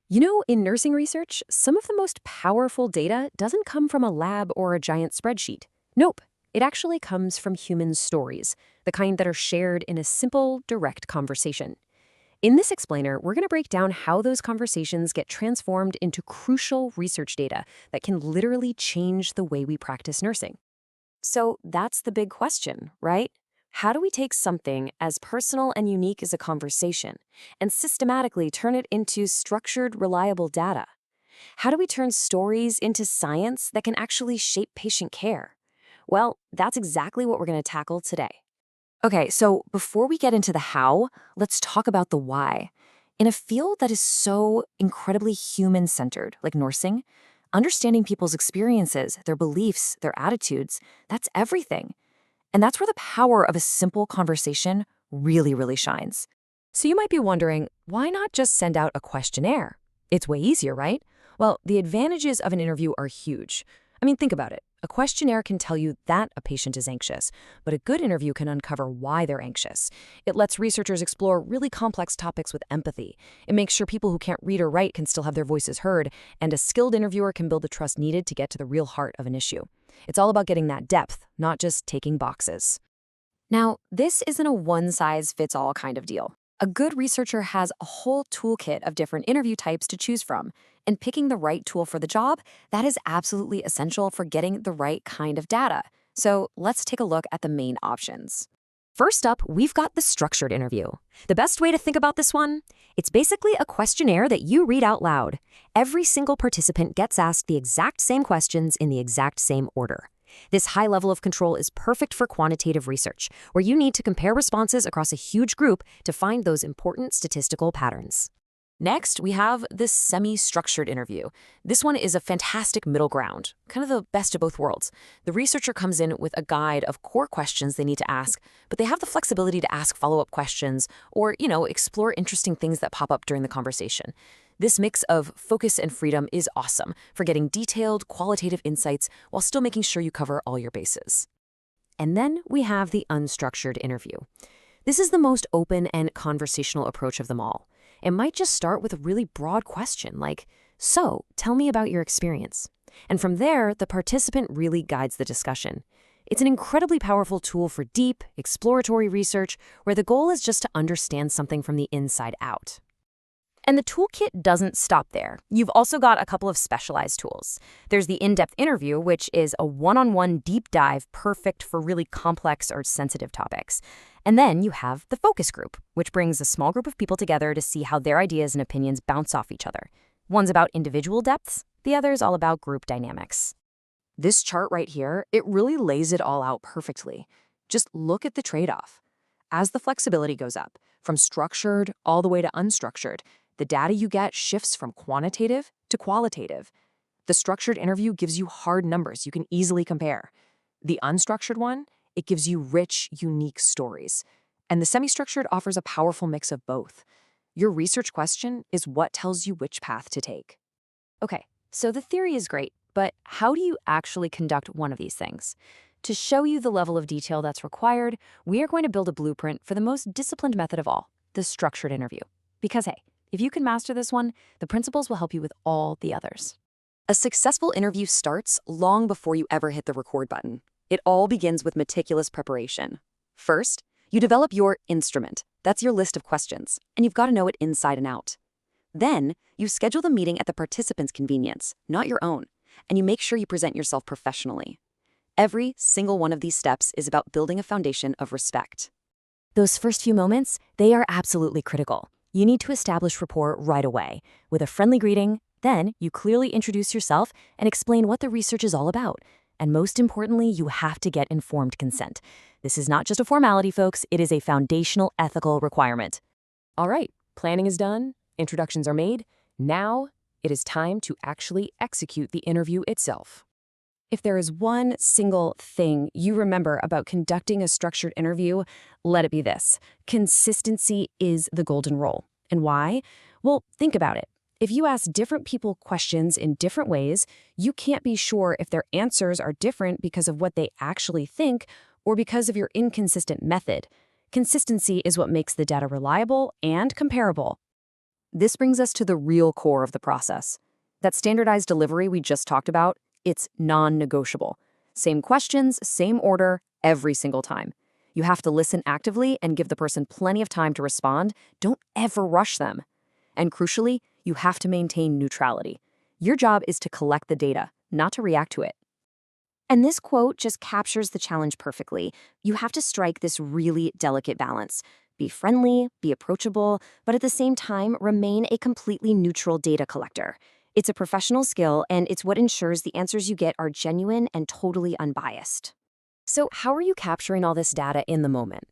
In nursing research, some of the most powerful data doesn't come from a lab or a giant spreadsheet. Nope, it actually comes from human stories, the kind that are shared in a simple, direct conversation. In this explainer, we're going to break down how those conversations get transformed into crucial research data that can literally change the way we practice nursing. So that's the big question, right? How do we take something as personal and unique as a conversation and systematically turn it into structured, reliable data? How do we turn stories into science that can actually shape patient care? Well, that's exactly what we're going to tackle today. Okay, so before we get into the how, let's talk about the why. In a field that is so incredibly human-centered, like nursing, understanding people's experiences, their beliefs, their attitudes, that's everything. And that's where the power of a simple conversation really, really shines. So you might be wondering, why not just send out a questionnaire? It's way easier, right? Well, the advantages of an interview are huge. I mean, think about it. A questionnaire can tell you that a patient is anxious, but a good interview can uncover why they're anxious. It lets researchers explore really complex topics with empathy. It makes sure people who can't read or write can still have their voices heard, and a skilled interviewer can build the trust needed to get to the real heart of an issue. It's all about getting that depth, not just taking boxes. Now, this isn't a one-size-fits-all kind of deal. A good researcher has a whole toolkit of different interview types to choose from, and picking the right tool for the job, that is absolutely essential for getting the right kind of data. So let's take a look at the main options. First up, we've got the structured interview. The best way to think about this one? It's basically a questionnaire that you read out loud. Every single participant gets asked the exact same questions in the exact same order. This high level of control is perfect for quantitative research, where you need to compare responses across a huge group to find those important statistical patterns. Next, we have the semi-structured interview. This one is a fantastic middle ground, kind of the best of both worlds. The researcher comes in with a guide of core questions they need to ask, but they have the flexibility to ask follow-up questions or, explore interesting things that pop up during the conversation. This mix of focus and freedom is awesome for getting detailed, qualitative insights while still making sure you cover all your bases. And then we have the unstructured interview. This is the most open and conversational approach of them all. It might just start with a really broad question like, so, tell me about your experience. And from there, the participant really guides the discussion. It's an incredibly powerful tool for deep, exploratory research where the goal is just to understand something from the inside out. And the toolkit doesn't stop there. You've also got a couple of specialized tools. There's the in-depth interview, which is a one-on-one deep dive perfect for really complex or sensitive topics. And then you have the focus group, which brings a small group of people together to see how their ideas and opinions bounce off each other. One's about individual depths, the other's all about group dynamics. This chart right here, it really lays it all out perfectly. Just look at the trade-off. As the flexibility goes up, from structured all the way to unstructured, the data you get shifts from quantitative to qualitative. The structured interview gives you hard numbers you can easily compare. The unstructured one, it gives you rich, unique stories. And the semi-structured offers a powerful mix of both. Your research question is what tells you which path to take. Okay, so the theory is great, but how do you actually conduct one of these things? To show you the level of detail that's required, we are going to build a blueprint for the most disciplined method of all, the structured interview. Because hey, if you can master this one, the principles will help you with all the others. A successful interview starts long before you ever hit the record button. It all begins with meticulous preparation. First, you develop your instrument. That's your list of questions, and you've got to know it inside and out. Then, you schedule the meeting at the participant's convenience, not your own, and you make sure you present yourself professionally. Every single one of these steps is about building a foundation of respect. Those first few moments, they are absolutely critical. You need to establish rapport right away with a friendly greeting. Then you clearly introduce yourself and explain what the research is all about. And most importantly, you have to get informed consent. This is not just a formality, folks. It is a foundational ethical requirement. All right, planning is done. Introductions are made. Now it is time to actually execute the interview itself. If there is one single thing you remember about conducting a structured interview, let it be this. Consistency is the golden rule. And why? Well, think about it. If you ask different people questions in different ways, you can't be sure if their answers are different because of what they actually think or because of your inconsistent method. Consistency is what makes the data reliable and comparable. This brings us to the real core of the process. That standardized delivery we just talked about, it's non-negotiable. Same questions, same order, every single time. You have to listen actively and give the person plenty of time to respond. Don't ever rush them. And crucially, you have to maintain neutrality. Your job is to collect the data, not to react to it. And this quote just captures the challenge perfectly. You have to strike this really delicate balance. Be friendly, be approachable, but at the same time, remain a completely neutral data collector. It's a professional skill, and it's what ensures the answers you get are genuine and totally unbiased. So how are you capturing all this data in the moment?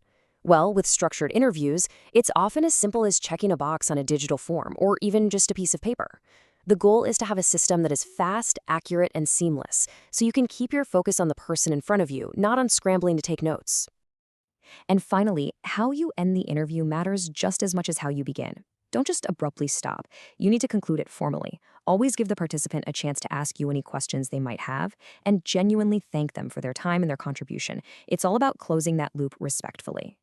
Well, with structured interviews, it's often as simple as checking a box on a digital form or even just a piece of paper. The goal is to have a system that is fast, accurate, and seamless, so you can keep your focus on the person in front of you, not on scrambling to take notes. And finally, how you end the interview matters just as much as how you begin. Don't just abruptly stop. You need to conclude it formally. Always give the participant a chance to ask you any questions they might have, and genuinely thank them for their time and their contribution. It's all about closing that loop respectfully.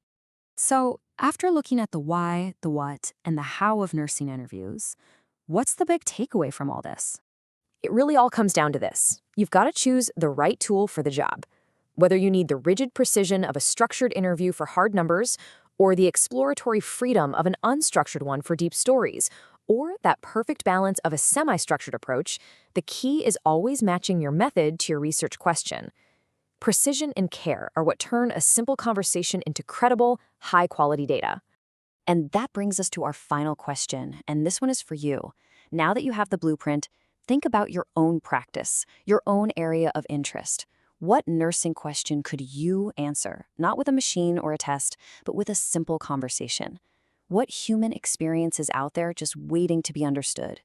So, after looking at the why, the what, and the how of nursing interviews, what's the big takeaway from all this? It really all comes down to this. You've got to choose the right tool for the job. Whether you need the rigid precision of a structured interview for hard numbers, or the exploratory freedom of an unstructured one for deep stories, or that perfect balance of a semi-structured approach, the key is always matching your method to your research question. Precision and care are what turn a simple conversation into credible, high-quality data. And that brings us to our final question, and this one is for you. Now that you have the blueprint, think about your own practice, your own area of interest. What nursing question could you answer, not with a machine or a test, but with a simple conversation? What human experience is out there just waiting to be understood?